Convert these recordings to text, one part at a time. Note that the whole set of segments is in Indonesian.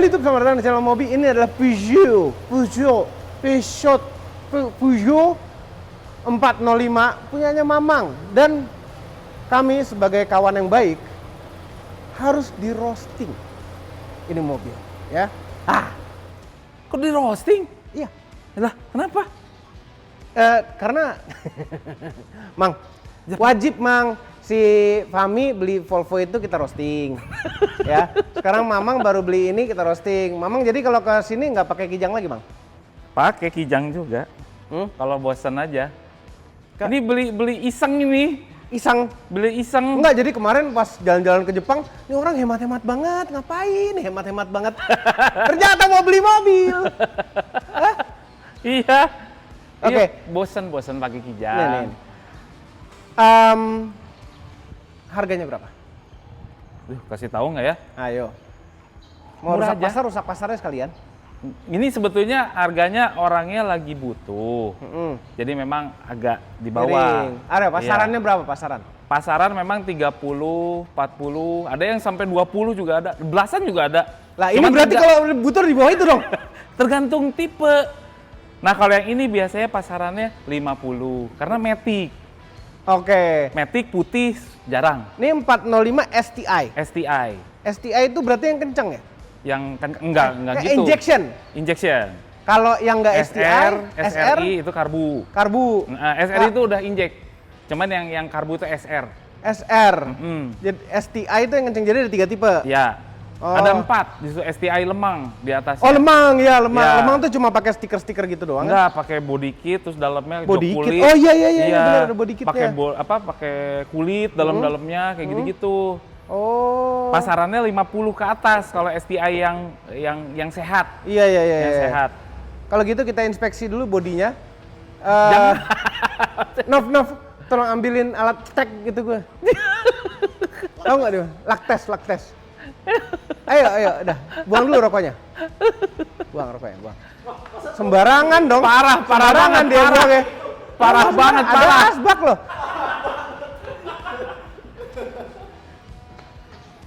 Kembali tuh sama datang di channel Mobi. Ini adalah Peugeot 405 punyanya Mamang. Dan kami sebagai kawan yang baik harus di roasting ini mobil, ya. Kok di roasting? Iya. Lah, kenapa? Karena Mang, wajib Mang, si Fahmi beli Volvo itu kita roasting. Ya. Sekarang Mamang baru beli ini kita roasting. Mamang jadi kalau ke sini nggak pakai kijang lagi, Mang? Pakai kijang juga. Kalau bosan aja. Ini beli iseng ini. Beli iseng. Enggak, jadi kemarin pas jalan-jalan ke Jepang, ini orang hemat-hemat banget. Ngapain hemat-hemat banget? Ternyata mau beli mobil. Hah? Iya. Oke. Bosan pakai kijang. Nih. Harganya berapa? Kasih tahu nggak ya? Ayo. Mau Murah rusak pasarnya sekalian. Ini sebetulnya harganya orangnya lagi butuh. Jadi memang agak di bawah. Ada pasarannya berapa pasaran? Pasaran memang 30, 40, ada yang sampai 20 juga ada. Belasan juga ada. Lah ini berarti kalau butuh di bawah itu dong. Tergantung tipe. Nah, kalau yang ini biasanya pasarannya 50 karena Matic. Oke. Matic putih jarang. Ini 405 STI. STI. STI itu berarti yang kenceng ya? Yang kan enggak gitu. Injection. Kalau yang enggak STI, SRI itu karbu. Nah, SRI itu udah injek. Cuman yang karbu itu SR. Jadi STI itu yang kenceng, jadi ada 3 tipe. Ya. Ada 4 di situ STI lemang di atasnya. Oh, lemang. Ya. Lemang tuh cuma pakai stiker-stiker gitu doang. Enggak, pakai body kit terus dalamnya body kulit. Kit. Oh iya benar ada body kitnya. Pakai kulit dalamnya kayak gitu-gitu. Oh. Pasarannya 50 ke atas kalau STI yang sehat. Iya. Yang sehat. Kalau gitu kita inspeksi dulu bodinya. Jangan. Nov, tolong ambilin alat tek gitu gue. Tahu nggak dia? Laktes. Ayo, udah. Buang dulu rokoknya. Buang. Sembarangan dong. Parah banget dia buang ya. Parah banget. Ada asbak loh.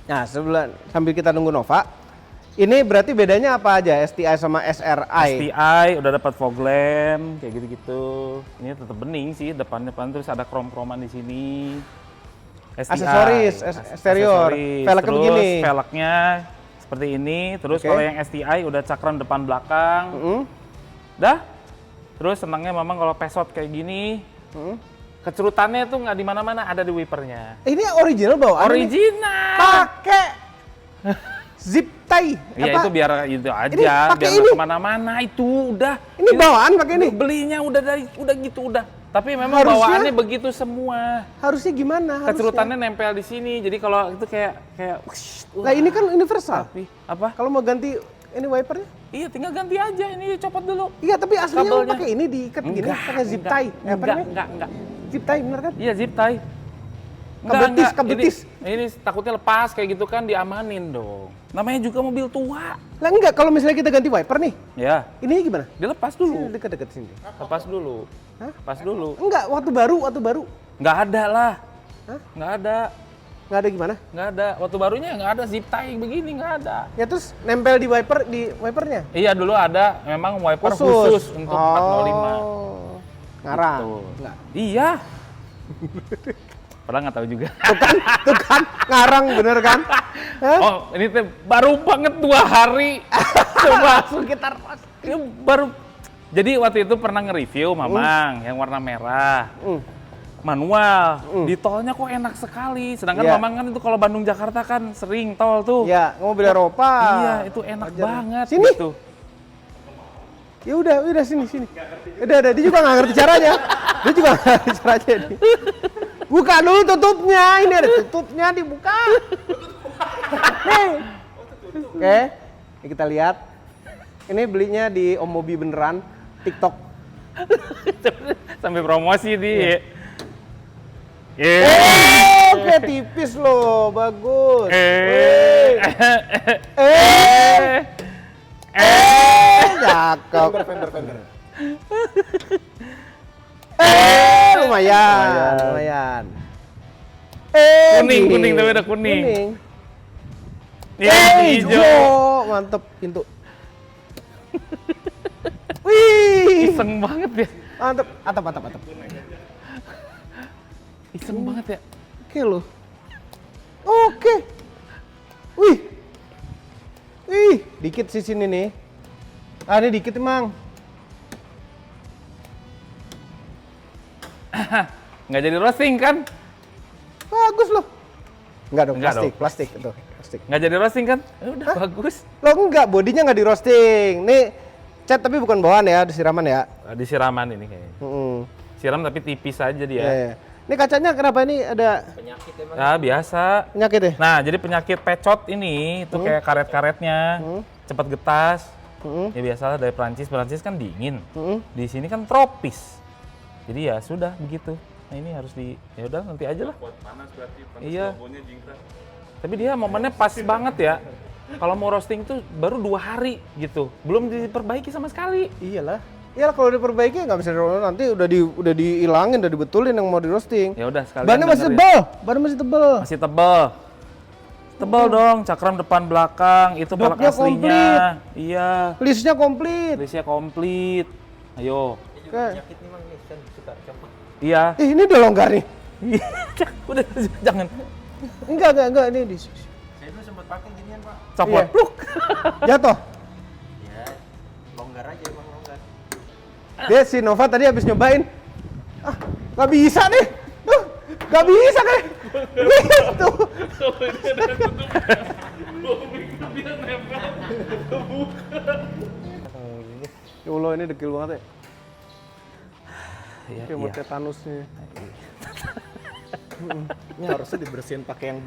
Nah, sambil kita nunggu Nova, ini berarti bedanya apa aja STI sama SRI? STI udah dapat fog lamp kayak gitu-gitu. Ini tetap bening sih depan terus ada krom-kroman di sini. STI, aksesoris, eksterior, velgnya begini. Velgnya seperti ini. Terus kalau yang STI udah cakram depan belakang. Dah. Terus senangnya memang kalau pesot kayak gini. Kecerutannya tuh nggak di mana-mana, ada di wipernya. Ini original bawaan? Original. Pakai zip tie. Iya itu biar itu aja, biar nggak kemana-mana itu udah. Ini bawaan pakai ini? Belinya udah gitu udah. Tapi memang bawaannya begitu semua. Harusnya gimana? Kecerutannya nempel di sini, jadi kalau itu kayak. Lah ini kan universal. Tapi apa? Kalau mau ganti ini wipernya? Iya, tinggal ganti aja. Ini copot dulu. Iya, tapi aslinya pakai ini diikat begini, pakai zip tie. Enggak. Zip tie bener kan? Iya, zip tie. Kebetis. Ini takutnya lepas kayak gitu kan, diamanin dong. Namanya juga mobil tua. Lah enggak, kalau misalnya kita ganti wiper nih. Ya. Ini gimana? Dilepas dulu. Dekat-dekat sini. Lepas dulu. Hah? Lepas dulu. Enggak, waktu baru. Enggak ada lah. Hah? Enggak ada. Nggak ada gimana? Nggak ada. Waktu barunya nggak ada zip tie begini, nggak ada. Ya terus nempel di wipernya? Iya, dulu ada memang wiper khusus untuk 405. Ngarang? Gitu. Nggak. Iya. Padahal nggak tahu juga. Tuh kan, ngarang bener kan? Oh, ini tuh baru banget 2 hari. Coba sekitar ini baru. Jadi waktu itu pernah nge-review Mamang yang warna merah. Manual, di tolnya kok enak sekali. Sedangkan Mamang kan itu kalau Bandung Jakarta kan sering tol tuh. Iya, mobil Eropa. Iya, itu enak banget. Sini. Gitu. Ya udah sini. Udah, dia juga nggak ngerti caranya. Nih. Buka dulu tutupnya. Ini ada tutupnya, dibuka. Nih. Oke, ini kita lihat. Ini belinya di Om Mobi beneran, TikTok. Sampai promosi di. Oke, tipis loh, bagus. Cakep. Fender. Lumayan. Kuning tapi udah kuning. Hijau. Mantep pintu. Wih, Iseng banget ya. mantep. Atap. Iseng banget ya. Oke loh. Oke. Wih, dikit sih sini nih. Ini dikit emang. Nggak jadi roasting kan? Bagus loh. Enggak dong, Enggak plastik itu. Plastik. Nggak jadi roasting kan? Udah bagus. Loh enggak, bodinya nggak di roasting. Nih, cat tapi bukan bawaan ya, disiraman ya. Disiraman ini kayaknya. Siram tapi tipis aja dia. Iya. Ini kacanya kenapa ini ada Penyakit emang. Ya biasa. penyakit ya? Nah, jadi penyakit pecot ini itu kayak karet-karetnya, cepat getas. Ya biasalah dari Prancis kan dingin. Di sini kan tropis. Jadi ya sudah begitu. Nah, ini harus ya udah nanti aja lah. Panas berarti, panas Iya. logonya jingkrak. Tapi dia momennya pas banget ya. Kalau mau roasting tuh baru 2 hari gitu. Belum diperbaiki sama sekali. Iyalah kalau diperbaiki nggak bisa nanti udah dihilangin, udah dibetulin yang mau di roasting. Ya udah sekalian. Bannya masih benerin. tebal, masih tebal. Masih tebel. Tebel dong, cakram depan belakang, itu velg Joknya aslinya. komplit. Iya. Listnya komplit. Listnya komplit. Ayo. Ini juga penyakit nih mang nih, kan suka campur. Iya. Ini udah longgar nih. Udah jangan Enggak ini di Saya dulu sempat pakai ginian pak. copot. Iya. Pluk. jatuh. Ya, longgar aja emang longgar. Dia si Nova tadi habis nyobain. Nggak bisa nih. Nggak bisa kayak gitu. Ya Allah, ini dekil banget ya. Iya, Kayak mau tetanus nih. Ini harusnya dibersihin pakai yang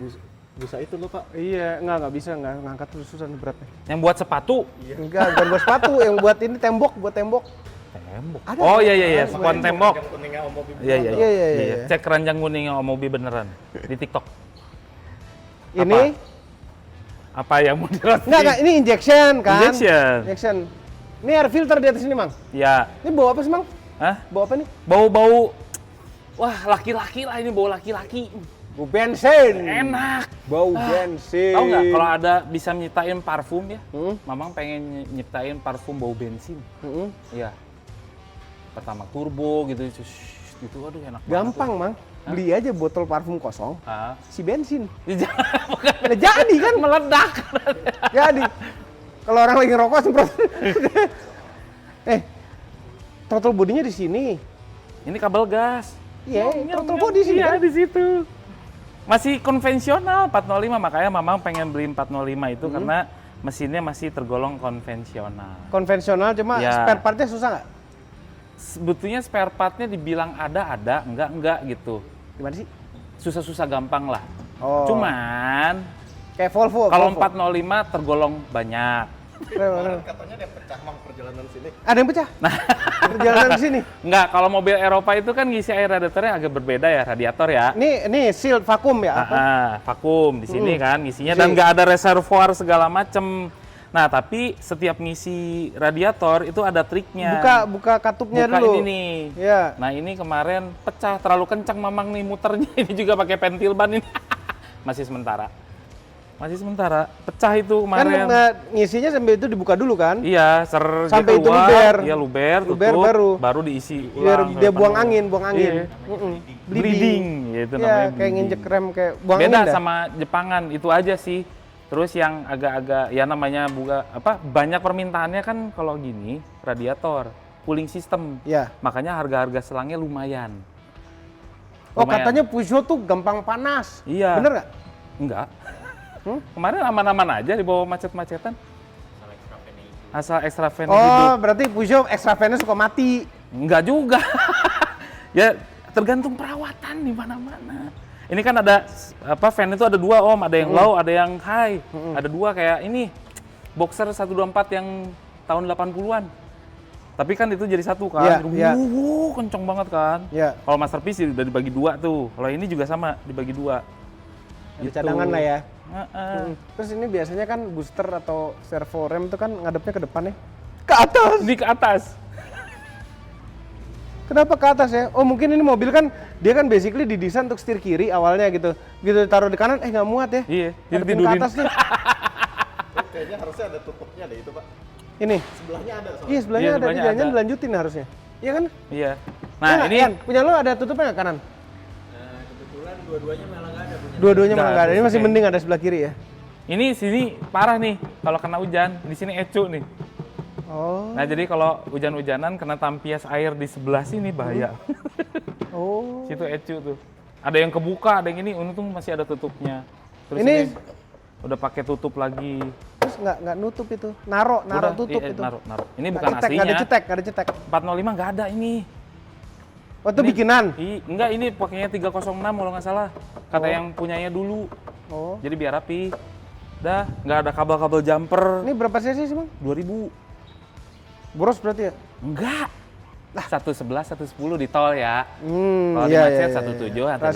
busa itu loh pak. Iya, nggak bisa, nggak ngangkat terus susah nih beratnya. Yang buat sepatu. Enggak, bukan buat sepatu, yang buat ini buat tembok. Tembok. Ada. Oh iya, spon tembok. Yang kuningnya Om Bobi. Iya. Cek keranjang kuningnya Om Mobi beneran di TikTok. Ini Apa yang mau di-roasting? enggak, ini injection kan? Injection. Ini air filter di atas ini, Mang. Ya. Ini bau apa sih, Mang? Hah? Bau apa nih? Bau-bau. Wah, laki-laki lah ini, bau laki-laki. Bau bensin. Enak. Bau bensin. Tahu nggak kalau ada bisa nyiptain parfum ya? Mamang pengen nyiptain parfum bau bensin. Iya. Pertama turbo gitu, gitu. Aduh enak banget. Gampang, Mang. Beli aja botol parfum kosong, Ah. isi bensin. Bukan Nah, jadi kan meledak. jadi. Kalau orang lagi ngerokok semprot. Throttle bodinya di sini. Ini kabel gas. Iya, throttle body di sini Iya, kan? di situ. Masih konvensional 405, makanya Mamang pengen beli 405 itu karena mesinnya masih tergolong konvensional. Konvensional cuma Ya. spare partnya susah nggak? Sebetulnya spare partnya dibilang ada, enggak gitu. Gimana sih? Susah-susah gampang lah. Oh. Cuman Kayak Volvo. kalau Volvo. 405 tergolong banyak. Katanya ada pecah mang perjalanan sini. Ada yang pecah? Nah, Perjalanan ke sini. enggak, kalau mobil Eropa itu kan ngisi air radiatornya agak berbeda ya, radiator ya. Ini sealed vakum ya? Apa? Vakum di sini kan ngisinya Isi. dan nggak ada reservoir segala macem. Nah, tapi setiap ngisi radiator itu ada triknya. Buka katupnya Buka dulu. ini nih. Iya. Nah, ini kemarin pecah terlalu kencang Mamang nih muternya. Ini juga pakai pentil ban ini. Masih sementara. Pecah itu Kan kemarin. ngisinya sambil itu dibuka dulu kan? Iya, Sampai dia itu keluar, luber. Iya, luber, Luber tutup, baru. diisi Biar ulang. dia sampai buang penuh. angin. Iya. Bleeding, ya itu Iya, namanya kayak bleeding. nginjek rem kayak buang Beda angin dah. sama Jepangan, itu aja sih. Terus yang agak-agak ya namanya banyak permintaannya kan kalau gini radiator, cooling system. Iya. Makanya harga-harga selangnya lumayan. Oh, Lumayan. katanya Peugeot tuh gampang panas. Iya. Bener nggak? Enggak. Kemarin aman-aman aja di bawah macet-macetan. Asal extra fan Oh, hidup. berarti Peugeot extra fan-nya suka mati. Enggak juga. Ya tergantung perawatan di mana-mana. Ini kan ada fan itu ada 2 Om, ada yang low, ada yang high. Ada 2 kayak ini Boxer 124 yang tahun 80-an. Tapi kan itu jadi satu kan. Iya, iya. Kenceng banget kan. Iya. Kalau Masterpiece udah dibagi 2 tuh. Kalau ini juga sama dibagi 2. Ada cadangan lah ya. Heeh. Terus ini biasanya kan booster atau servo rem itu kan ngadepnya ke depan ya? Ke atas! Ini ke atas. Kenapa ke atas ya? Oh mungkin ini mobil kan, dia kan basically didesain untuk setir kiri awalnya gitu. Gitu taruh di kanan, nggak muat ya? Iya, jadi Ngadepin ke tidurin. atas nih. kayaknya harusnya ada tutupnya deh itu, Pak. Ini. Sebelahnya ada soalnya. Iya, sebelahnya Iya, ada. sebelahnya Jangan ada. dilanjutin harusnya. Iya kan? Iya. Iya Nah, nggak, ini Ian? Punya lo ada tutupnya nggak kanan? Nah, kebetulan dua-duanya malah nggak ada punya. Dua-duanya Nggak malah nggak ada. Ini ada, masih oke. mending ada sebelah kiri ya. ini sini parah nih kalau kena hujan. Di sini ecu nih. Oh. Nah, jadi kalau hujan-hujanan kena tampias air di sebelah sini bahaya. Oh. Situ ecu tuh. Ada yang kebuka, ada yang ini untung masih ada tutupnya. Terus Ini- udah pakai tutup lagi. Terus nggak nutup itu. Naro Udah, tutup iya, itu. Naruh. Ini Nggak bukan cetek, aslinya. nggak ada cetek. 405 nggak ada ini. Oh, itu Ini- bikinan. Enggak, ini pakainya 306 kalau nggak salah. Kata Oh. yang punyanya dulu. Oh. Jadi biar rapi. Dah, nggak ada kabel-kabel jumper. Ini berapa cc sih, Bang? 2000. Boros berarti ya? Enggak. Lah 111, 110 di tol ya. Kalau di iya, macet iya, 17 iya. atau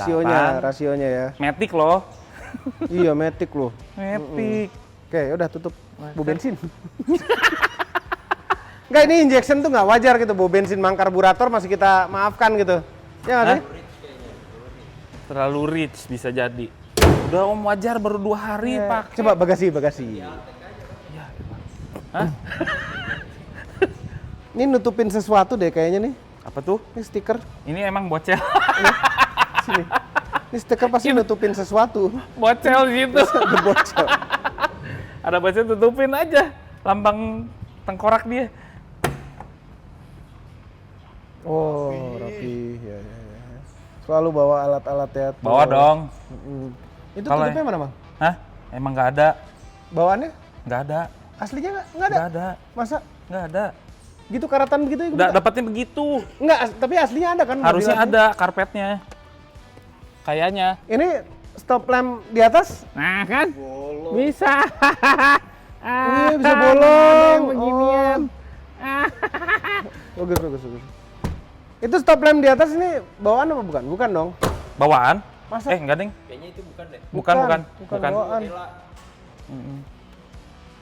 Rasionya ya. Matic loh. Iya, Matic loh. Matic. Oke, udah tutup. Bau bensin. Enggak, ini injection tuh nggak wajar gitu. Bau bensin mang karburator masih kita maafkan gitu. Ya nggak Hah? sih? Terlalu rich bisa jadi. Udah om wajar baru 2 hari Iya. pakai. Coba bagasi. Hah? Ini nutupin sesuatu deh kayaknya nih. Apa tuh? Ini stiker. Ini emang bocel. Sini. Ini stiker pasti nutupin sesuatu. Bocel gitu. Ada bocor. Ada bocel tutupin aja. Lambang tengkorak dia. Oh, rapi. Ya. Selalu bawa alat-alat ya. tuh. Bawa dong. Itu Kalau- tutupnya mana, Bang? Hah? Emang nggak ada? Bawaannya? Nggak ada. Aslinya nggak ada? Nggak ada. Masa? Nggak ada. Gitu karatan begitu ya? Nggak dapatnya begitu. Enggak, tapi aslinya ada kan? Harusnya mobil asli? ada karpetnya. Kayaknya. Ini stop lamp di atas? Nah kan? Bisa. Iya, bisa bolong. Beginian. Bagus. Itu stop lamp di atas ini bawaan apa bukan? Bukan dong. Bawaan? Masa? Enggak, Ding. Kayaknya itu bukan deh. Bukan. bawaan. Bela.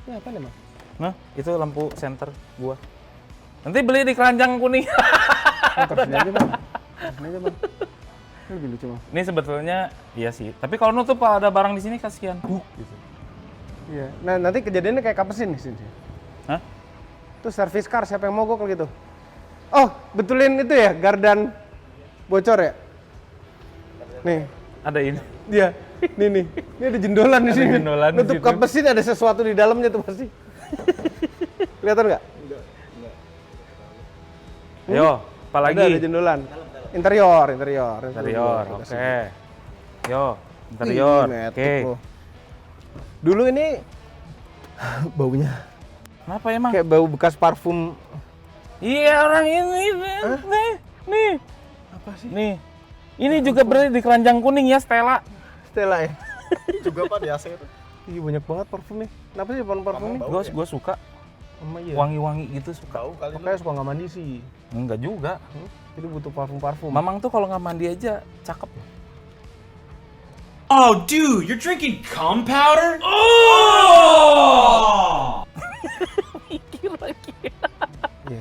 Ini apa nih, Bang? Nah, itu lampu senter gua. Nanti beli di keranjang kuning. Terus ini aja, Bang. Ini aja, Bang. Ini lebih lucu, Bang. Ini sebetulnya iya sih. Tapi kalau nutup kalau ada barang di sini kasihan. Gitu. Iya. Nah, nanti kejadiannya kayak kapesin di sini. Hah? Itu service car siapa yang mogok kalau gitu? Oh, betulin itu ya, gardan bocor ya? Nih, Ada ini. dia. Nih. Ini ada jendolan di Ada sini. jendolan di Nutup situ. kap mesin ada sesuatu di dalamnya tuh pasti. Kelihatan nggak? Yo, apalagi? Ada jendolan. Interior. Interior, Tuh, oke. Yo, interior, Ih, oke. metik loh. Dulu ini baunya Kenapa emang? kayak bau bekas parfum. Iya orang ini, nih. Apa sih? Nih. Ini juga berada di keranjang kuning ya, Stella. Stella ya? Juga Pak di AC itu. Iya banyak banget parfumnya. Kenapa sih parfum nih? Bau ya? Gue suka Emang iya. wangi-wangi gitu suka. Tahu kali lu. Makanya suka nggak mandi sih. Enggak juga. Jadi butuh parfum. Mamang tuh kalau nggak mandi aja cakep. Oh, dude, you're drinking cum powder? Oh! Iya.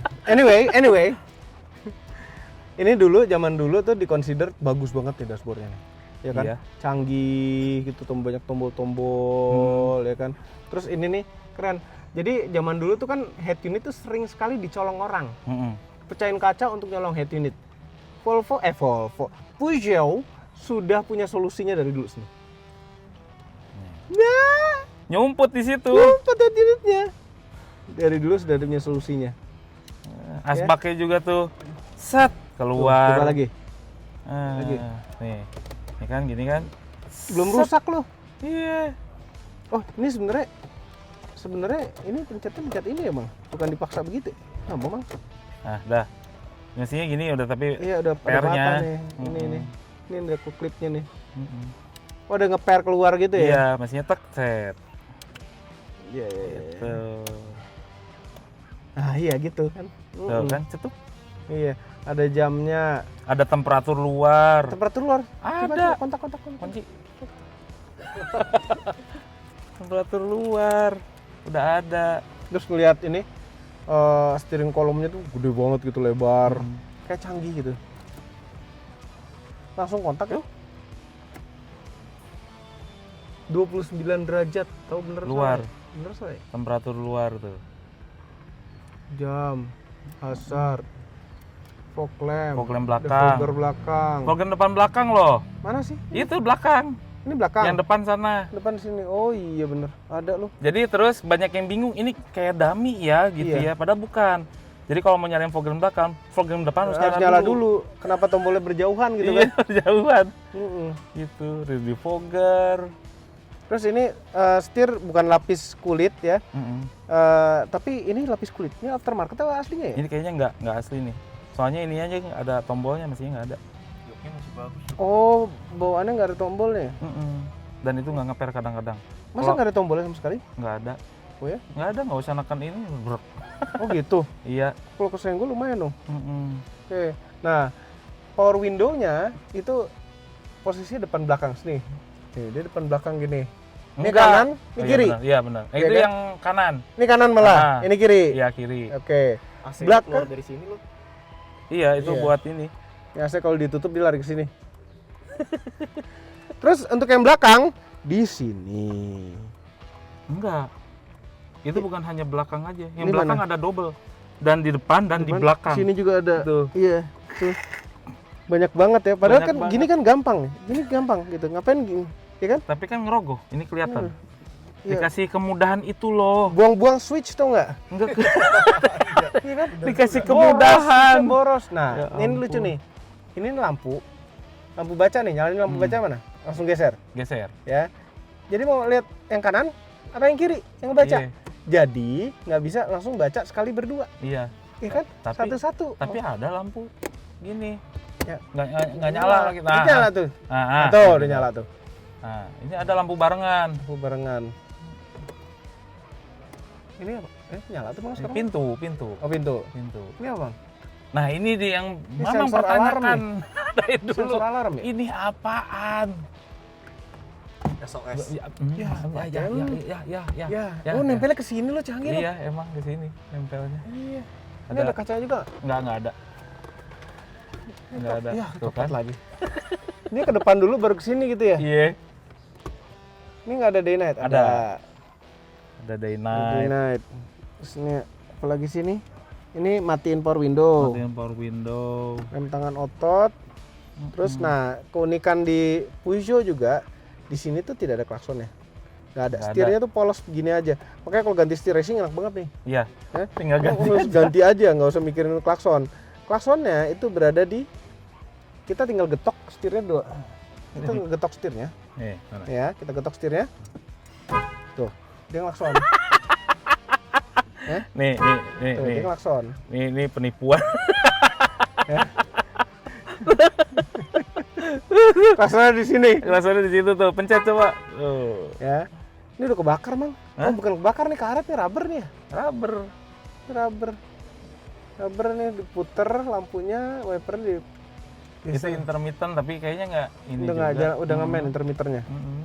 Anyway. Ini zaman dulu tuh dikonsider bagus banget ya dashboardnya nih. Ya kan? Iya. Canggih gitu, banyak tombol-tombol ya kan. Terus ini nih keren. Jadi zaman dulu tuh kan head unit tuh sering sekali dicolong orang. Pecahin kaca untuk nyolong head unit. Volvo, Peugeot sudah punya solusinya dari dulu sini. Nah, Nyumput di situ. lupa head unitnya. Dari dulu sudah punya solusinya. Asbaknya juga tuh set Tuh, keluar. coba lagi. Ah, Lagi. Nih. Ini kan gini kan. Belum Set. rusak loh. Iya. Oh, ini sebenarnya ini pencet ini ya, Bang. Bukan dipaksa begitu. Nah, Bang. Nah, dah. Mestinya gini udah tapi Iya, udah pada pairnya. rata nih. Ini ada klipnya nih. Oh, udah nge-pair keluar gitu ya? Iya, mestinya tek set. Iya. Tuh. Nah, iya gitu kan. Tuh kan cetuk. Iya, ada jamnya. Ada temperatur luar. Temperatur luar. Coba, Ada. kontak. Kunci. Temperatur luar. Udah ada. Terus ngeliat ini steering kolomnya tuh gede banget gitu, lebar. Kayak canggih gitu. Langsung kontak yuk. 29 derajat, tahu bener Luar. salah ya? Bener Soy? Temperatur luar tuh. Jam, hazard, fog lamp, Fog lamp belakang. defogger belakang. Fog lamp depan belakang loh. Mana sih? Itu belakang. Ini belakang. Yang depan sana. Depan sini. Oh iya bener. Ada loh. Jadi terus banyak yang bingung, ini kayak dummy ya gitu Iya. ya, padahal bukan. Jadi kalau mau nyalain fog lamp belakang, fog lamp depan harus Nyala dulu. Kenapa tombolnya berjauhan gitu Iya, kan? jauhan. Mm-mm. Gitu, rear defogger. Terus ini setir bukan lapis kulit ya. Mm-mm. Tapi ini lapis kulit. Ini aftermarket atau aslinya ya? Ini kayaknya nggak asli nih. Soalnya ini aja ada tombolnya, mestinya nggak ada. Joknya masih bagus. Oh, bawaannya nggak ada tombolnya. Mm-mm. Dan itu nggak ngeper kadang-kadang. Masa Kalau- nggak ada tombolnya sama sekali? Nggak ada. Oh ya? Nggak ada, nggak usah neken ini. Brek. Oh gitu. Iya. Kalau kesenggol lumayan dong. Mm-mm. Oke. Nah, power window-nya itu posisinya depan belakang sini. Nih, dia depan belakang gini. Ini Enggak. kanan, ini Oh, kiri. Iya benar. Iya Itu kan? yang kanan. Ini kanan malah, Ah. ini kiri. Iya kiri. Oke. AC Belakang. keluar dari sini loh. Iya itu Iya. buat ini. Ya, saya kalau ditutup dia lari ke sini. Terus untuk yang belakang di sini. Enggak. Itu bukan hanya belakang aja. Yang Ini belakang mana? ada double. Dan di depan dan di Depan, belakang. Sini juga ada. Tuh. Iya, tuh. Banyak banget ya. Padahal Banyak kan banget. gini kan gampang nih. Gini gampang gitu. Ngapain gini? Ya kan? Tapi kan ngerogoh. Ini kelihatan. Iya. Dikasih kemudahan itu loh. Buang-buang switch tau nggak? Enggak ke- Iya kan? dikasih kemudahan. Boros. Nah, Ya ini ampun. lucu nih. Ini lampu. Lampu baca nih. Nyalain lampu baca mana? Langsung geser. Geser. Ya. Jadi mau lihat yang kanan apa yang kiri yang baca. Iya. Jadi nggak bisa langsung baca sekali berdua. Iya. Iya kan? Tapi- Satu-satu. Tapi ada lampu gini. Ya. Nggak nyala lagi. Ini nyala tuh. Tuh, udah nyala tuh. Nah, ini ada lampu barengan. Lampu barengan. Ini apa? Nyala tuh Bang Ini sekarang? pintu, pintu, Oh, pintu. pintu. Ini apa Bang? Nah, ini dia yang Ini Mamang sensor alarm pertanyakan dari dulu. Sensor alarm ya? Ini apaan? SOS. Ya, Ya, ya. oh nempelnya ke sini loh canggih loh. Iya, emang di sini nempelnya. Iya. Ini Ada- ada kacanya juga. Nggak ada. Nggak ada. Iya, Tuh cepat kan? lagi. Ini ke depan dulu baru ke sini gitu ya? Iya. Ini nggak ada day night? Ada day Day night. night. Terus ini apalagi sini? Ini matiin power window. Matiin power window. Rem tangan otot. Terus nah, keunikan di Peugeot juga di sini tuh tidak ada klaksonnya. Nggak ada. Nggak Setirnya tuh polos begini aja. Makanya kalau ganti setir racing enak banget nih. Iya. Hah? Tinggal ganti. Ganti aja, nggak usah mikirin klakson. Klaksonnya itu berada di kita tinggal getok setirnya dua. Kita getok setirnya, Nih, mana? ya kita getok setirnya. Tuh, dia klakson. Nih, Tuh, dia klakson. Ini penipuan. Klaksonnya di sini. Klaksonnya di situ tuh. Pencet coba. Tuh. Ya. Ini udah kebakar, Mang. Hah? Oh, bukan kebakar nih, karet nih, rubber nih ya. Rubber. Ini rubber. Rubber nih diputer lampunya, wiper di Itu intermittent tapi kayaknya nggak ini udah nggak juga. jalan, udah nggak main intermitternya. Mm-mm.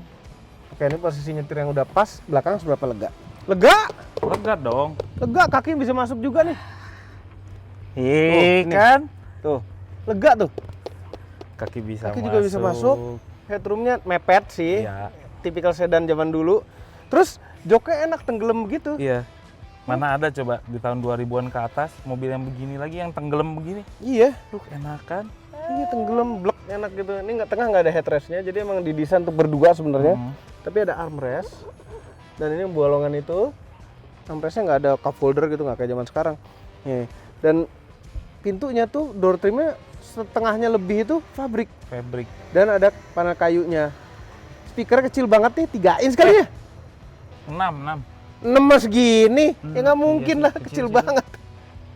Oke, ini posisi nyetir yang udah pas, belakang seberapa lega? Lega! Lega dong. Lega, kaki bisa masuk juga nih. Iya ini. kan? Tuh, lega tuh. Kaki bisa Kaki masuk. juga bisa masuk. Headroomnya mepet sih, Iya. tipikal sedan zaman dulu. Terus joknya enak tenggelam gitu. Iya. Mana ada coba di tahun 2000-an ke atas mobil yang begini lagi yang tenggelam begini. Iya, Duh, enak kan? ini tenggelam blok enak gitu. Ini nggak tengah nggak ada headrestnya, jadi emang didesain untuk berdua sebenarnya. Tapi ada armrest. Dan ini bolongan itu armrestnya nggak ada cup holder gitu, nggak kayak zaman sekarang. Nih. Dan pintunya tuh door trimnya setengahnya lebih itu fabrik. Fabric. Dan ada panel kayunya. Speaker kecil banget nih, 3 inch kali ya. 6. 6 mas gini, ya nggak mungkin iya lah, sih, kecil kecil sih. banget.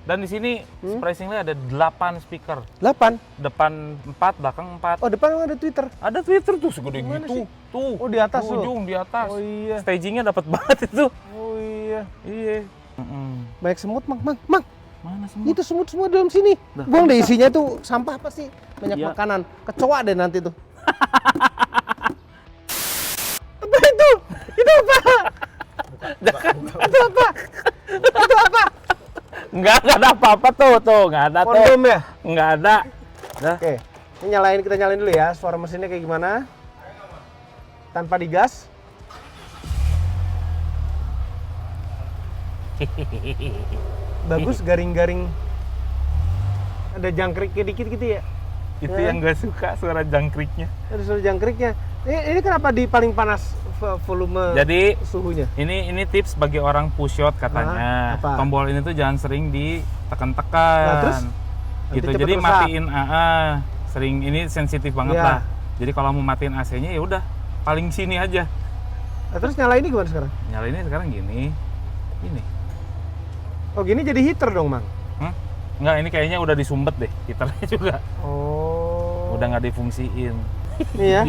Dan di sini surprisingly ada 8 speaker. 8. Depan 4, belakang 4. Oh, depan ada Twitter. Ada Twitter tuh segede Mana gitu. sih? Tuh. Oh, di atas di tuh. ujung di atas. Oh iya. Stagingnya dapat banget itu. Oh iya. Iya. Baik semut, Mang. Mana semua? Itu semut dalam sini. Buang deh isinya tuh sampah pasti. Banyak Iya. makanan. Kecoa deh nanti tuh. Apa itu? Itu apa? Itu apa? Itu apa? Enggak ada apa-apa tuh, enggak ada tuh. Kondom ya? Enggak ada. Dah. Oke. Ini kita nyalain dulu ya. Suara mesinnya kayak gimana? Tanpa digas. Bagus, garing-garing. Ada jangkriknya dikit gitu ya. Itu Ya. yang gue suka, suara jangkriknya. Ada suara jangkriknya. Ini kenapa di paling panas volume Jadi suhunya? ini tips bagi orang push shot katanya. Apa? Tombol ini tuh jangan sering Nah, ditekan-tekan. terus? Gitu. Nanti Jadi cepet rusak. matiin sering ini sensitif banget Iya. lah. Jadi kalau mau matiin AC-nya ya udah paling sini aja. Nah, terus nyala ini gimana sekarang? Nyalainnya sekarang gini. Ini. Oh gini jadi heater dong, Mang? Enggak, ini kayaknya udah disumbet deh. Heaternya juga. Oh. Udah nggak difungsiin. Nih ya,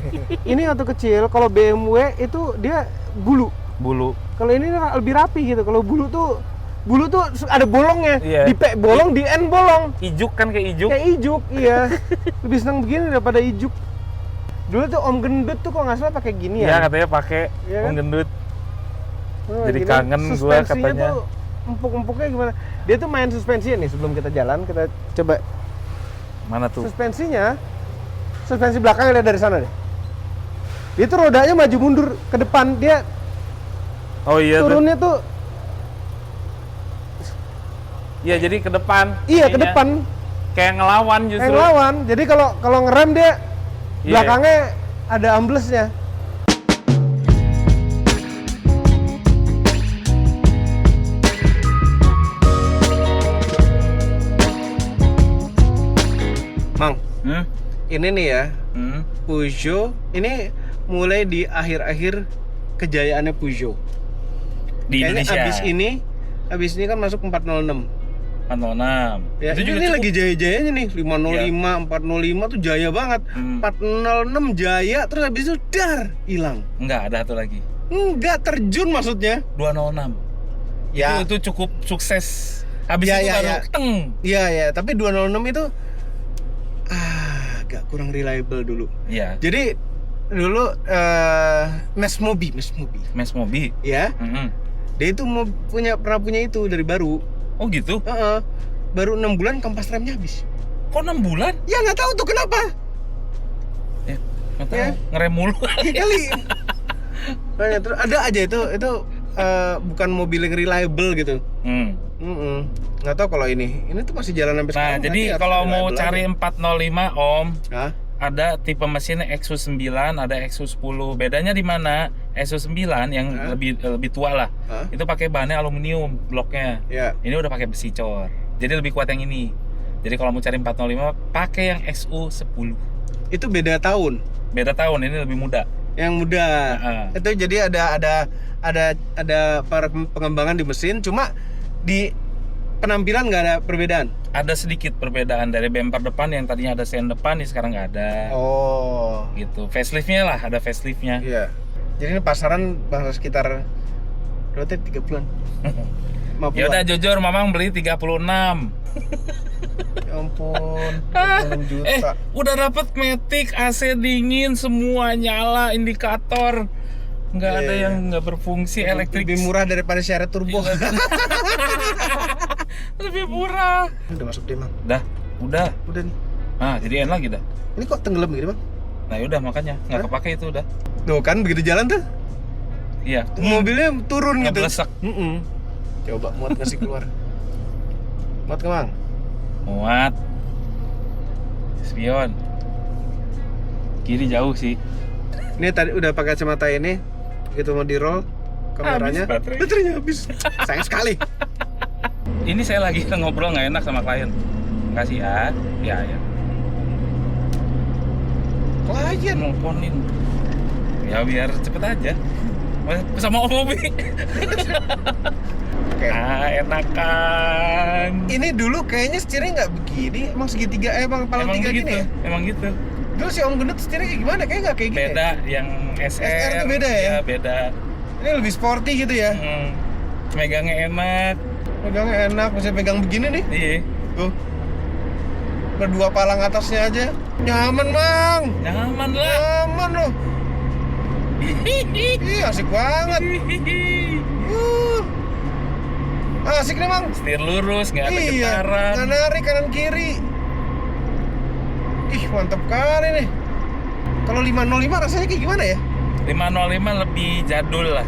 ini waktu kecil kalau BMW itu dia bulu. Bulu. Kalau ini lebih rapi gitu. Kalau bulu tuh ada bolongnya. Iya. Di P bolong, di N bolong. Ijuk kan kayak ijuk. Kayak ijuk, iya. Lebih senang begini daripada ijuk. Dulu tuh Om Gendut tuh kok nggak salah pakai gini Iya, ya. katanya pakai Iya kan? gendut. Oh, Jadi gini. kangen gua Suspensinya katanya. tuh empuk-empuknya gimana? Dia tuh main suspensi nih sebelum kita jalan, kita coba Mana tuh? suspensi belakangnya lihat dari sana deh. Dia tuh rodanya maju mundur ke depan, dia Oh iya tuh. turunnya tuh Iya, jadi ke depan. iya ke ininya. depan Kayak ngelawan kayak justru. ngelawan. Jadi kalau ngerem dia Iya. belakangnya ada amblesnya. Mang, Hmm? ini nih ya, Hmm? Peugeot ini mulai di akhir-akhir kejayaannya Peugeot. Di Kayaknya Indonesia. abis ini kan masuk 406. 406. Ya, Itu juga ini cukup. lagi jaya-jayanya nih, 505, 405 tuh jaya banget. 406 jaya, terus habis itu dar, hilang. Enggak, ada satu lagi. Enggak terjun maksudnya. 206. Ya, Itu cukup sukses. Habis Ya, itu ya, baru ya. teng. iya ya, tapi 206 itu agak kurang reliable dulu. Iya. Jadi dulu Mesmobi, Mes Mobi. ya. Mm-mm. Dia itu pernah punya itu dari baru. Oh gitu. Heeh. Baru 6 bulan kampas remnya habis. Kok 6 bulan? Ya nggak tahu tuh kenapa. Ya, nggak tahu. Ya. Ngerem mulu. Kali. Makanya, terus ada aja itu bukan mobil yang reliable gitu. Nggak tahu kalau ini tuh masih jalan sampai Nah, sekarang. jadi nanti kalau harus mau reliable cari lagi. 405 Om, Hah? ada tipe mesinnya Exus 9, ada Exus 10. Bedanya di mana? Exus 9 yang Hah? lebih tua lah. Hah? Itu pakai bahannya aluminium bloknya. Ya. Ini udah pakai besi cor. Jadi lebih kuat yang ini. Jadi kalau mau cari 405 pakai yang XU 10. Itu beda tahun. Beda tahun, ini lebih muda. Yang muda. Heeh. Itu jadi ada pengembangan di mesin, cuma di penampilan nggak ada perbedaan. Ada sedikit perbedaan dari bumper depan yang tadinya ada sen depan, ini sekarang nggak ada. Oh. Gitu. Faceliftnya lah, ada faceliftnya. Iya. Jadi ini pasaran bahasa sekitar berarti 30-an. 50-an. Ya udah jujur, Mamang beli 36. Ya ampun, 6 juta. Udah dapet Matic, AC dingin, semua nyala, indikator. Nggak ada Iya. yang nggak berfungsi, elektrik. Lebih murah daripada Sierra Turbo. Lebih murah. Udah masuk deh, Mang. Udah. Udah nih. Nah, jadi enak lagi dah. Ini kok tenggelam gini, Bang? Nah, yaudah makanya nggak kepake itu udah. Tuh kan begitu jalan tuh, Iya. mobilnya turun gitu. Ngeblesek. Coba muat ngasih keluar. Muat ke, Mang? Muat. Spion. Kiri jauh sih. Ini tadi udah pakai kacamata ini, begitu mau di roll kameranya, Habis baterai. baterainya habis. Sayang sekali. Ini saya lagi ngobrol nggak enak sama klien. Kasih ya. Ya. Klien. Nelponin. Ya biar cepet aja. Sama Om Bobi. Oke. Enakan. Ini dulu kayaknya setirnya nggak begini, emang segitiga, emang palang Emang tiga gitu. gini ya? Emang gitu. Dulu si Om Gendut setirnya kayak gimana? Kayaknya nggak kayak gini. Beda yang SR. SR tuh beda ya? Iya, beda. Ini lebih sporty gitu ya. Megangnya enak. Pegangnya enak, bisa pegang begini nih. Iya. Tuh. Berdua palang atasnya aja. Nyaman, Bang. Nyaman lah. Nyaman loh. Ih, asik banget. Asik nih, Bang. Setir lurus, nggak ada Iya, getaran. nggak narik kanan kiri. Ih, mantap kali nih. Kalau 505 rasanya kayak gimana ya? 505 lebih jadul lah.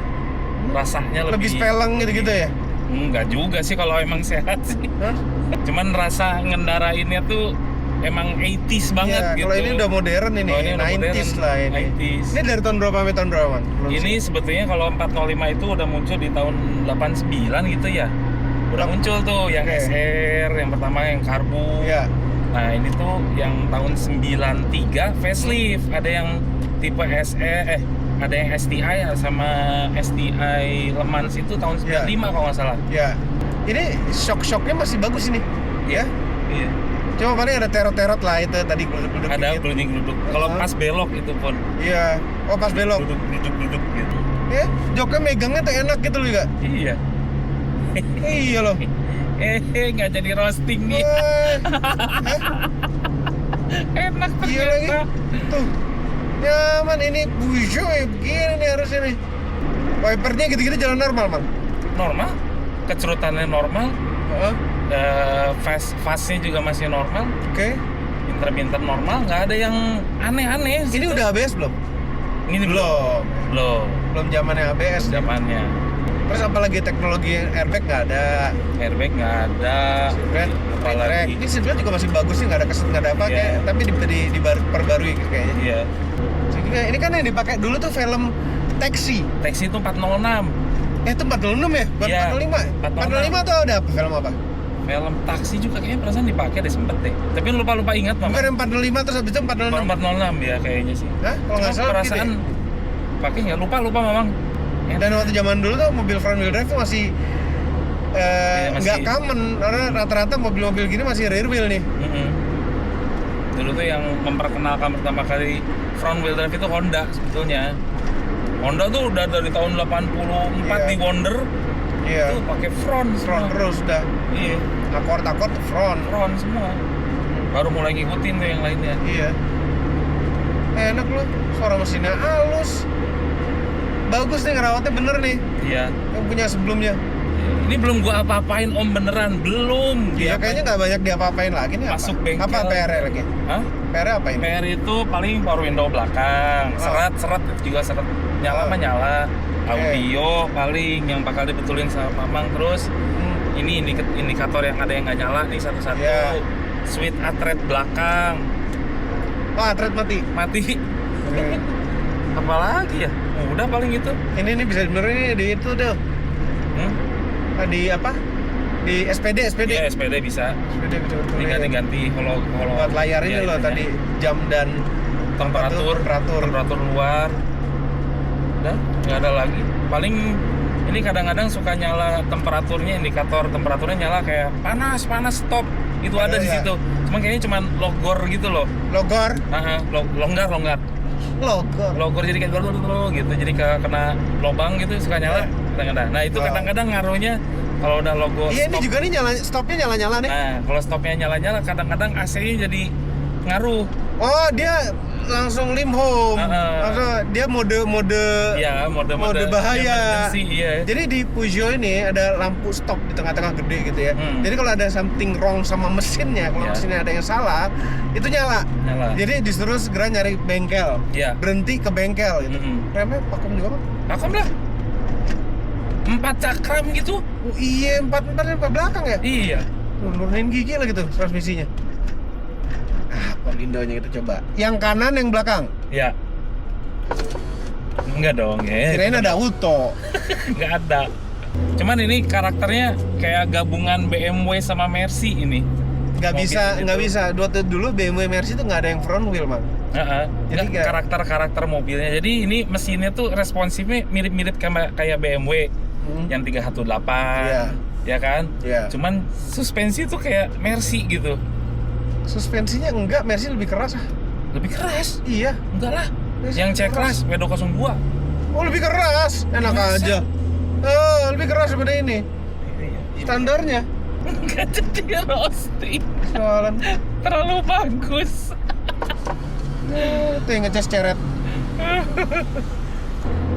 Rasanya Lebih speleng gitu-gitu ya? Enggak juga sih kalau emang sehat sih. Hah? Cuman rasa ngendarainnya tuh emang 80s banget Iya, gitu. kalau ini udah modern ini, Kalau ini udah 90s modern, lah ini. 90s. Ini dari tahun berapa sampai tahun berapa, Man? Ini sebetulnya kalau 405 itu udah muncul di tahun 89 gitu ya. Udah muncul tuh yang Oke. SR, yang pertama yang karbu. Iya. Nah, ini tuh yang tahun 93 facelift. Ada yang tipe SE, ada yang STI sama STI Le Mans itu tahun 95 kalau nggak salah. Ya. Ini shock-shocknya masih bagus ini. Ya. Iya. Cuma paling ada terot-terot lah itu tadi geluduk-geluduk Ada dikit. geluduk-geluduk. Kalau pas belok itu pun Iya. Oh, pas belok. geluduk gitu. Ya, joknya megangnya tuh enak gitu loh juga. Iya. Iya loh. Nggak jadi roasting nih. Enak Iya lagi. ternyata. Tuh. Nyaman ini Peugeot begini nih harusnya nih. Wipernya gitu-gitu jalan normal, Man. Normal. Kecerutannya normal. Heeh. Fast-nya juga masih normal. Oke. Pinter-pinter normal. Nggak ada yang aneh-aneh. Ini gitu. udah ABS belum? Ini Belum. Belum. Belum zamannya ABS. Zamannya. Terus apalagi teknologi airbag nggak ada. Airbag nggak ada. Seatbelt, Apalagi. ini seatbelt juga masih bagus sih, nggak ada keset, nggak ada apa Iya. kayak, tapi diperbarui gitu kayaknya. Iya. Jadi ini kan yang dipakai dulu tuh film Taxi. Taxi itu 406. Itu 406 ya? Bukan Iya, 405. 405 tuh ada apa? Film apa? Film taksi juga kayaknya perasaan dipakai deh sempet deh. Tapi lupa ingat Bukan mama. yang 405 terus habis itu 406. 406 ya kayaknya sih. Hah? Kalau nggak Cuma salah perasaan gitu pakai nggak lupa mamang. ya? Dan waktu zaman dulu tuh mobil front wheel drive tuh masih Iya, masih- nggak common, karena rata-rata mobil-mobil gini masih rear wheel nih. Dulu tuh yang memperkenalkan pertama kali front wheel drive itu Honda sebetulnya. Honda tuh udah dari tahun 84 Iya. di Wonder Iya. tuh pakai front Front semua. terus udah. Iya, Akord front. front semua. Baru mulai ngikutin tuh yang lainnya. Iya. Enak loh, suara mesinnya halus. Bagus nih, ngerawatnya bener nih. Iya. Yang punya sebelumnya. Ini belum gua apa-apain om beneran, belum. Iya, kayaknya nggak banyak diapa-apain lagi nih. Masuk apa? bengkel. Apa PR lagi? Hah? PR apa ini? PR itu paling power window belakang, Oh. serat juga seret. Nyala mah nyala. Audio paling yang bakal dibetulin sama Mamang. Terus ini indikator yang ada yang nggak nyala nih satu-satu. Iya. Switch atret belakang Oh, atret mati. apalagi ya, udah paling itu. Ini bisa benerin ini di itu tuh. Di apa? Di SPD. Iya, SPD bisa. SPD bisa benerin. Tinggal diganti kalau Buat layar ini iya, loh itunya. tadi jam dan temperatur luar. Udah, nggak ada lagi. Paling ini kadang-kadang suka nyala temperaturnya, indikator temperaturnya nyala kayak panas stop. Itu ada di Iya. situ. Cuman kayaknya cuman logor gitu loh. Logor. Longgar. Logor. Logor jadi kayak gitu. Jadi kena lobang gitu suka nyala kadang-kadang. Nah, itu Oh. kadang-kadang ngaruhnya kalau udah logo Iya, ini stop. juga nih stopnya nyala-nyala nih. Nah, kalau stopnya nyala-nyala kadang-kadang AC-nya jadi ngaruh. Oh, dia langsung lim home. Langsung dia mode Iya, mode bahaya. emergency, iya. Jadi di Peugeot ini ada lampu stop di tengah-tengah gede gitu ya. Hmm. Jadi kalau ada something wrong sama mesinnya, kalau Iya. mesinnya ada yang salah, itu nyala. Nyala. Jadi disuruh segera nyari bengkel. Iya. Berhenti ke bengkel gitu. Mm-mm. Remnya vakum juga, Pak? Vakum lah. 4 cakram gitu. Oh iya, 4 belakang ya? Iya. Nurunin gigi lah gitu transmisinya. Apa window-nya kita coba? Yang kanan yang belakang. Ya. Enggak dong ya. Kirain ada auto. Enggak ada. Cuman ini karakternya kayak gabungan BMW sama Mercy ini. Nggak Mobil bisa, itu. nggak bisa. Dulu BMW Mercy itu nggak ada yang front wheel, Mang. Jadi Jadi karakter mobilnya. Jadi ini mesinnya tuh responsifnya mirip-mirip kayak BMW yang 318. Iya. Ya kan? Iya. Cuman suspensi tuh kayak Mercy gitu. Suspensinya enggak, Mercy lebih keras ah. Lebih keras. Iya. Enggak lah. Mercy Yang lebih C-Class W202. Oh, lebih keras. Enak Masa? aja. Oh, lebih keras daripada ini. Standarnya. Enggak jadi roasting. Soalan. Terlalu bagus. Tuh yang ngecas ceret.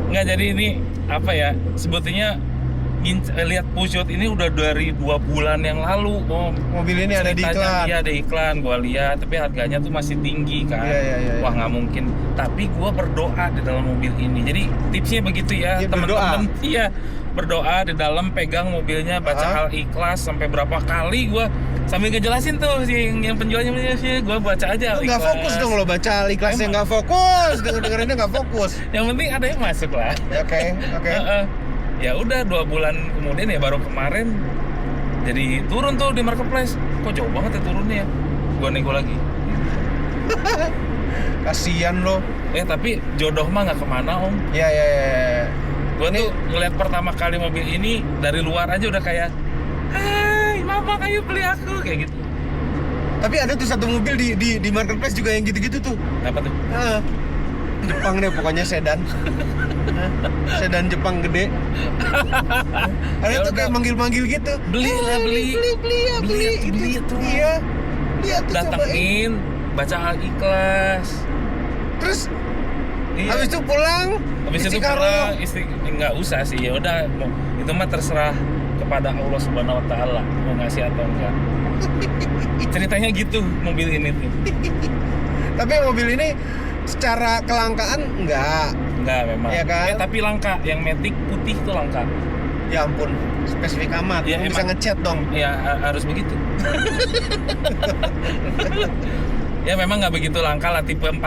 Enggak, jadi ini apa ya? Sebetulnya lihat Peugeot ini udah dari 2 bulan yang lalu. Mobil ini ada di ceritanya, iklan. Iya, ada iklan. Gua lihat, tapi harganya tuh masih tinggi kan. Iya. Wah, nggak mungkin. Tapi gua berdoa di dalam mobil ini. Jadi tipsnya begitu ya, Iya, teman-teman. Iya, berdoa di dalam, pegang mobilnya, baca hal ikhlas sampai berapa kali gua sambil ngejelasin tuh yang penjualnya sih, gua baca aja. Nggak fokus dong lo baca ikhlasnya, nggak fokus, dengerinnya nggak fokus. Yang penting ada yang masuk lah. Oke. Ya udah 2 bulan kemudian ya baru kemarin jadi turun tuh di marketplace. Kok jauh banget ya turunnya ya? Gua nego lagi. Kasian lo. Tapi jodoh mah nggak kemana om. Ya. Gua tuh ngeliat pertama kali mobil ini dari luar aja udah kayak, hai mama ayo beli aku, kayak gitu. Tapi ada tuh satu mobil di marketplace juga yang gitu-gitu tuh. Apa tuh? Jepang deh pokoknya sedan. Sedan Jepang gede. Ada Ya tuh udah. kayak manggil-manggil gitu. Beli lah, beli. Beli tuh. Iya. Lihat tuh cobain. Datengin, baca hal ikhlas. Terus Iya. habis itu pulang. Habis itu Istiqaro. pulang nggak usah sih, ya udah itu mah terserah kepada Allah Subhanahu Wa Taala mau ngasih atau enggak. Ceritanya gitu mobil ini tuh. Tapi mobil ini secara kelangkaan enggak. Enggak memang. Iya kan? Tapi langka, yang Matic putih tuh langka. Ya ampun, spesifik amat. Ya, Lu bisa emang. ngechat dong. Ya harus begitu. Ya memang nggak begitu langka lah, tipe 405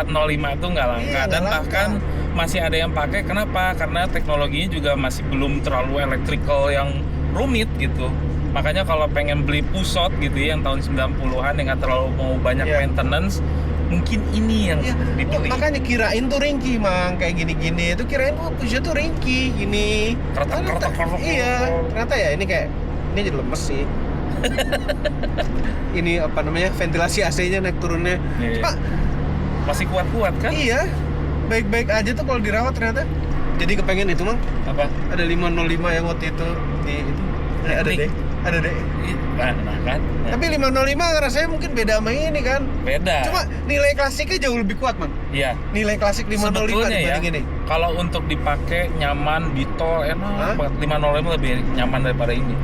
itu nggak langka. Iya, nggak Dan langka. bahkan masih ada yang pakai. Kenapa? Karena teknologinya juga masih belum terlalu electrical yang rumit gitu. Makanya kalau pengen beli Peugeot gitu ya, yang tahun 90-an yang nggak terlalu mau banyak Iya. maintenance, mungkin ini yang Iya, dibeli. makanya kirain tuh ringkih mang kayak gini-gini. Itu kirain Peugeot tuh ringkih gini. Kertok. Iya, ternyata ya ini kayak ini jadi lemes sih. Ini apa namanya? Ventilasi AC-nya naik turunnya. Iya. Pak, Masih kuat-kuat kan? iya. Baik-baik aja tuh kalau dirawat ternyata. Jadi kepengen itu mang. Apa? Ada 505 yang waktu itu di itu. Ada Ring. deh. Ada deh. Nah kan? Nah, Tapi 505 rasanya mungkin beda sama ini kan. beda. Cuma nilai klasiknya jauh lebih kuat, Mang. Iya. Nilai klasik 505 Sebetulnya ya, dibanding ini. kalau untuk dipakai nyaman di tol enak Hah? banget. 505 lebih nyaman daripada ini.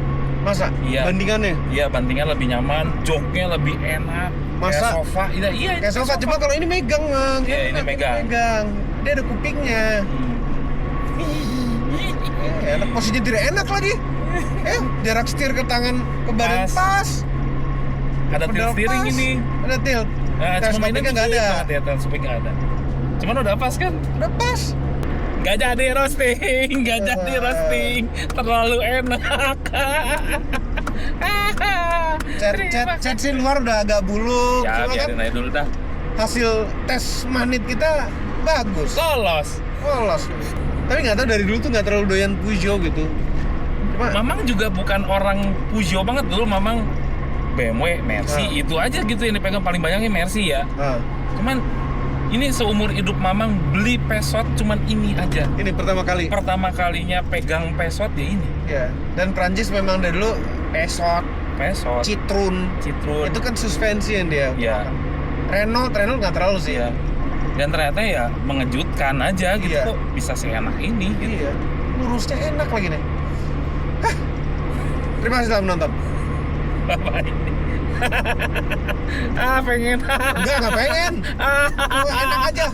Masa? Iya. Bandingannya? Iya, bantingan lebih nyaman, joknya lebih enak. Masa? Kayak sofa. Iya, Kayak sofa, cuma kalau ini megang, Mang. Iya, ini Enak, megang. Dia ada kupingnya. Hmm. Enak, posisinya tidak enak lagi. Jarak setir ke tangan ke badan Pas. pas. Ada tilt Pedal steering pas. ini. Ada tilt. Nah, cuma mainnya Teleskopiknya nggak ada. Ya, teleskopik nggak ada. Cuman udah pas kan? Udah pas. Nggak jadi roasting, nggak jadi roasting. Terlalu enak. Cat sih luar udah agak buluk. Ya, Cuma kan biarin aja dulu dah. hasil tes manit kita bagus. Lolos. Lolos. Tapi nggak tahu dari dulu tuh nggak terlalu doyan Peugeot gitu. Cuma Mamang juga bukan orang Peugeot banget dulu, Mamang BMW, Mercy, itu aja gitu yang dipegang paling banyaknya Mercy ya. Cuman ini seumur hidup Mamang beli Peugeot cuman ini aja. ini pertama kali. Pertama kalinya pegang Peugeot ya ini. Ya. Dan Prancis memang dari dulu Peugeot, Peugeot, Citroen. Citroen. Itu kan suspensi yang dia. Iya. Renault nggak terlalu sih. Iya. Dan ternyata ya mengejutkan aja gitu, Iya. kok bisa seenak ini gitu. Iya. Lurusnya enak lagi nih. Hah. Terima kasih telah menonton. Bye-bye. Pengen. Enggak pengen. Cuma enak aja.